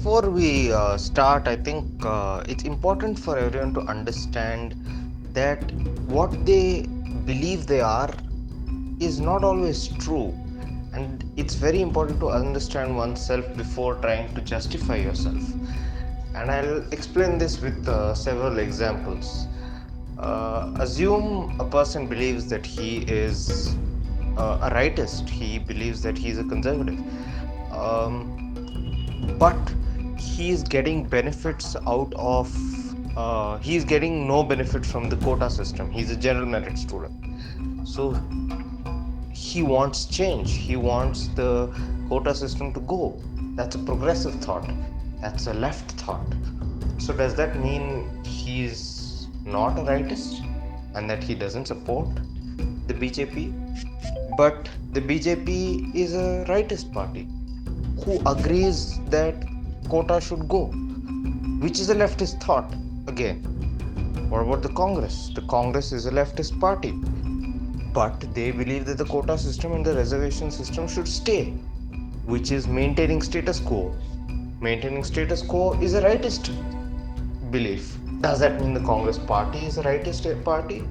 Before we start, I think it's important for everyone to understand that what they believe they are is not always true. And it's very important to understand oneself before trying to justify yourself. And I'll explain this with several examples. Assume a person believes that he is a rightist, he believes that he is a conservative. Um, but he's getting benefits out of he's getting no benefit from the quota system. He's a general merit student, so he wants change. He wants the quota system to go. That's a progressive thought, that's a left thought. So does that mean he's not a rightist and that he doesn't support the BJP? But the BJP is a rightist party who agrees that quota should go, which is a leftist thought again. What about the Congress? The Congress is a leftist party, but they believe that the quota system and the reservation system should stay, which is maintaining status quo. Maintaining status quo is a rightist belief. Does that mean the Congress party is a rightist party?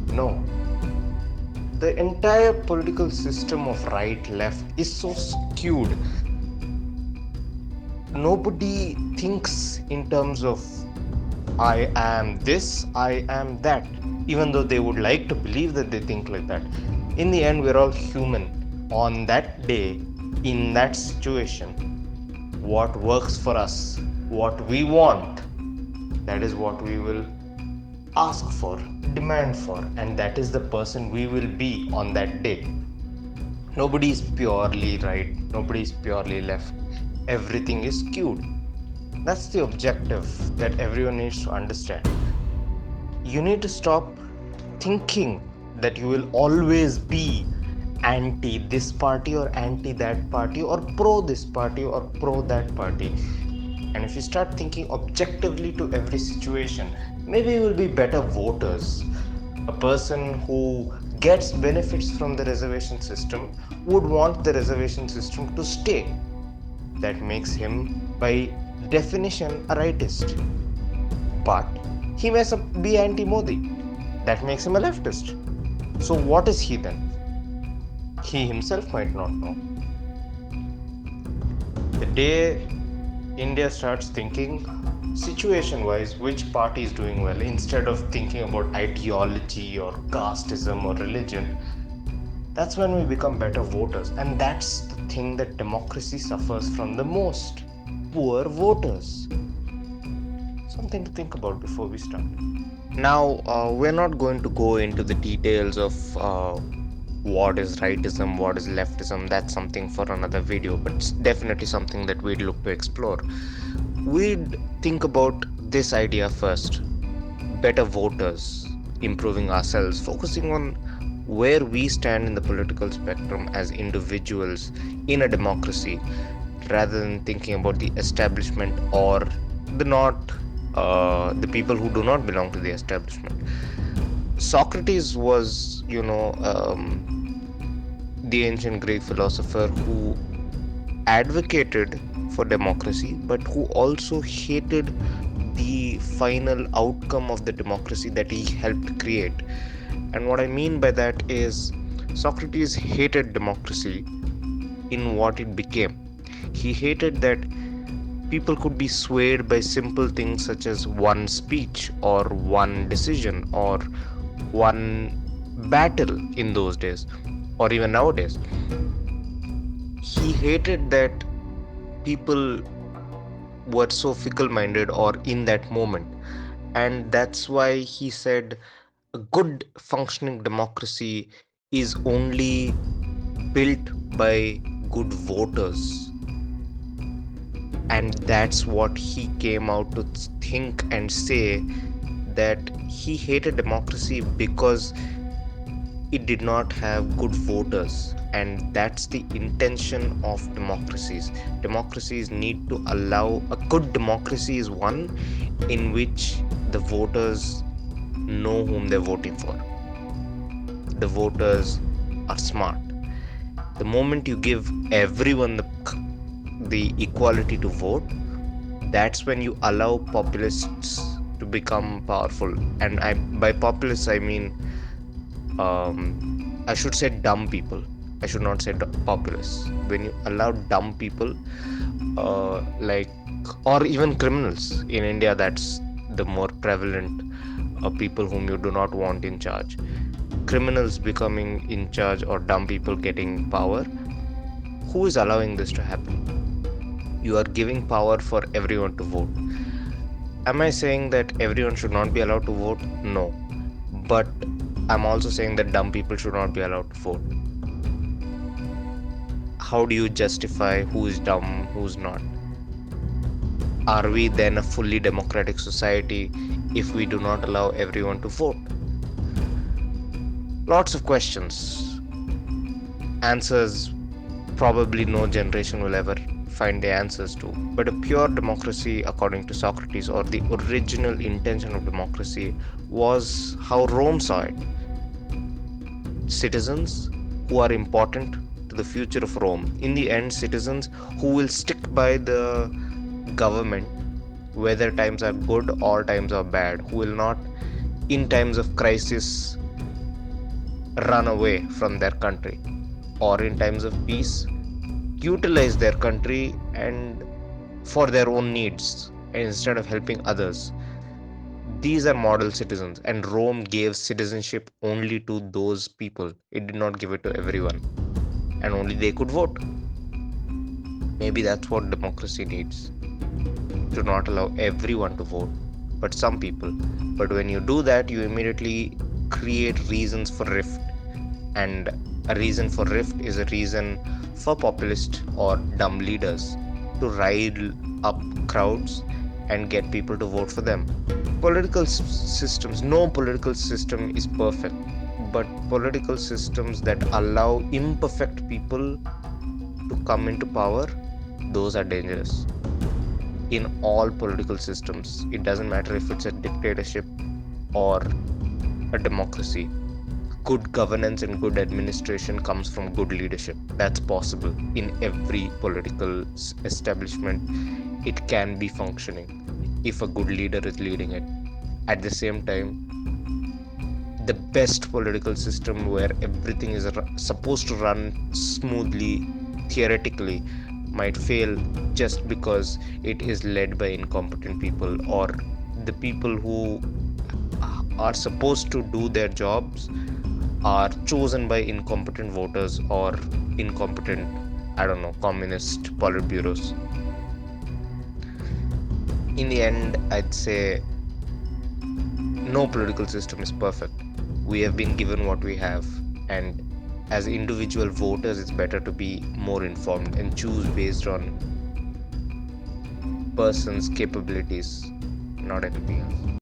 No. The entire political system of right left is so skewed. Nobody thinks in terms of I am this, I am that, even though they would like to believe that they think like that. In the end, we're all human. On that day, in that situation, what works for us, what we want, that is what we will ask for, demand for, and that is the person we will be on that day. Nobody is purely right, nobody is purely left. Everything is skewed. That's the objective that everyone needs to understand. You need to stop thinking that you will always be anti this party or anti that party or pro this party or pro that party. And if you start thinking objectively to every situation, maybe you will be better voters. A person who gets benefits from the reservation system would want the reservation system to stay. That makes him, by definition, a rightist. But he may be anti-Modi. That makes him a leftist. So what is he then? He himself might not know. The day India starts thinking situation-wise which party is doing well, instead of thinking about ideology or casteism or religion, that's when we become better voters. And that's the thing that democracy suffers from the most: poor voters. Something to think about before we start. Now, we're not going to go into the details of what is rightism, what is leftism. That's something for another video, but it's definitely something that we'd look to explore. We'd think about this idea first: better voters, improving ourselves, focusing on where we stand in the political spectrum as individuals in a democracy, rather than thinking about the establishment or the people who do not belong to the establishment. Socrates was, the ancient Greek philosopher who advocated for democracy, but who also hated the final outcome of the democracy that he helped create. And what I mean by that is, Socrates hated democracy in what it became. He hated that people could be swayed by simple things such as one speech or one decision or one battle in those days, or even nowadays. He hated that people were so fickle-minded or in that moment. And that's why he said a good functioning democracy is only built by good voters. And that's what he came out to think and say, that he hated democracy because it did not have good voters. And that's the intention of democracies. Democracies need to allow, a good democracy is one in which the voters know whom they're voting for. The voters are smart. The moment you give everyone the equality to vote, That's when you allow populists to become powerful. And by populists I mean, um, I should say dumb people. I should not say populists. When you allow dumb people, like, or even criminals in India, that's the more prevalent people whom you do not want in charge. Criminals becoming in charge or dumb people getting power. Who is allowing this to happen? You are giving power for everyone to vote. Am I saying that everyone should not be allowed to vote? No. But I'm also saying that dumb people should not be allowed to vote. How do you justify who is dumb, who's not? Are we then a fully democratic society if we do not allow everyone to vote? Lots of questions. Answers probably no generation will ever find the answers to. But a pure democracy, according to Socrates, or the original intention of democracy, was how Rome saw it. Citizens who are important to the future of Rome. In the end, citizens who will stick by the government, whether times are good or times are bad, who will not, in times of crisis, run away from their country, or in times of peace, utilize their country and for their own needs instead of helping others. These are model citizens, and Rome gave citizenship only to those people. It did not give it to everyone, and only they could vote. Maybe that's what democracy needs, to not allow everyone to vote, but some people. But when you do that, you immediately create reasons for rift, and a reason for rift is a reason for populist or dumb leaders to rile up crowds and get people to vote for them. Political systems, no political system is perfect, but political systems that allow imperfect people to come into power, those are dangerous. In all political systems, it doesn't matter if it's a dictatorship or a democracy. Good governance and good administration comes from good leadership. That's possible in every political establishment. It can be functioning if a good leader is leading it. At the same time, the best political system where everything is supposed to run smoothly, theoretically, might fail just because it is led by incompetent people, or the people who are supposed to do their jobs are chosen by incompetent voters or incompetent, I don't know, communist politburos. In the end, I'd say no political system is perfect. We have been given what we have, and as individual voters, it's better to be more informed and choose based on person's capabilities, not anything else.